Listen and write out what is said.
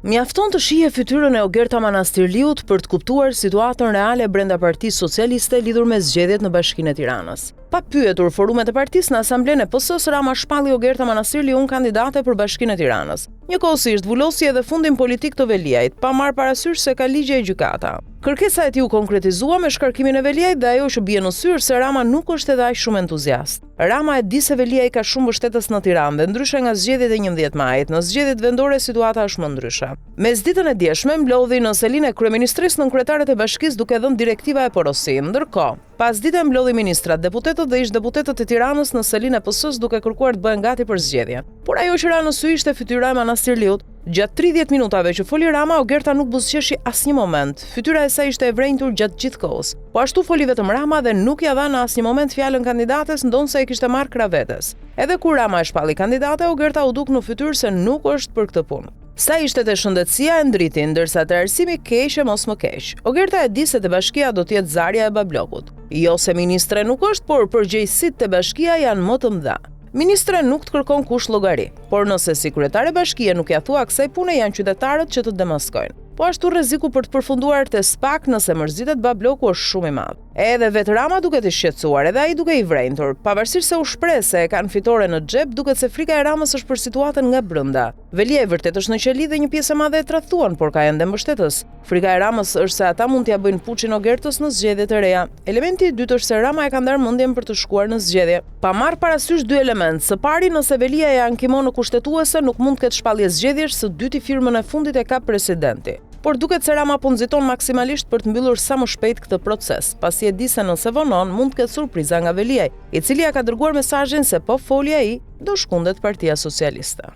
Mjafton të shihej fytyrën e Ogerta Manastirliut për të kuptuar situatën reale brenda Partisë Socialiste lidhur me zgjedhjet në Bashkinë e Tiranës. Pa pyetur forumet e partisë në Asamblenë e PS-s, Rama shpalli Ogerta Manastirliun kandidate për Bashkinë e Tiranës. Njëkohësisht vulosi edhe fundin politik të Veliajt, pa marrë parasysh se ka ligje e gjykata. Kërkesa e tij u konkretizua me shkarkimin e Veliajt dhe ajo që bie në syr se Rama nuk është edhe aq shumë entuziast. Rama e di se Veliaj ka shumë mbështetës në Tiranë dhe ndryshe nga zgjedhjet e 11 majit, në zgjedhjet vendore situata është më ndryshe. Mesditën e djeshme mblodhi në selinë e kryeministrisë nën kryetaret e bashkisë duke dhënë direktiva e porosi. Ndërkohë, pasdite mblodhi ministrat, deputetët dhe ish-deputetët e Tiranës në selinë e PS-s duke kërkuar të bëhen gati për zgjedhje. Por ajo që ra në sy ishte fytyra e Manastirliut. Gjatë 30 minutave që foli Rama, Ogerta nuk buzëqeshi asnjë moment. Fytyra e saj ishte e vrenjtur gjatë gjithë kohës. Po ashtu foli vetëm Rama dhe nuk ja dha në asnjë moment fjalën kandidates, ndonse e kishte marrë krah vetes. Edhe kur Rama e shpalli kandidate, Ogerta u duk në fytyrë se nuk është për këtë punë. Sa ishte te shëndetësia e ndriti, ndërsa te arsimi keq e mos më keq. Ogerta e di se te bashkia do të jetë zarja e bablokut. Jo se ministre nuk është, por përgjegjësitë te bashkia janë më të mëdha. Ministre nuk të kërkon kush llogari, por nëse si kryetare bashkie nuk ja thua kësaj pune, janë qytetarët që të demaskojnë. Po ashtu rreziku për të përfunduar te SPAK nëse mërzitet babloku është shumë i madh. Edhe vetë Rama duket i shqetësuar, edhe ai duke i vrenjtur. Pavarësisht se u shpreh se e kanë fitore në xhep, duket se frika e Ramës është për situatën nga brenda. Veliaj vërtet është në qeli dhe një pjesë e madhe e tradhtuan, por ka ende mbështetës. Frika e Ramës është se ata mund t'ia bëjnë puçin Ogertës në zgjedhjet e reja. Elementi i dytë është se Rama e ka ndarë mendjen për të shkuar në zgjedhje, pa marrë parasysh dy elementë. Së pari, nëse Veliaj e ankimon në kushtetuese, nuk mund të ketë shpallje zgjedhjesh, së dyti firmën e fundit e ka presidenti. Por duket se Rama po nxiton maksimalisht për të mbyllur sa më shpejt këtë proces, pasi e di se nëse vonon mund të ketë surpriza nga Veliaj, i cili ja ka dërguar mesazhin se po foli ai, do shkundet Partia Socialiste.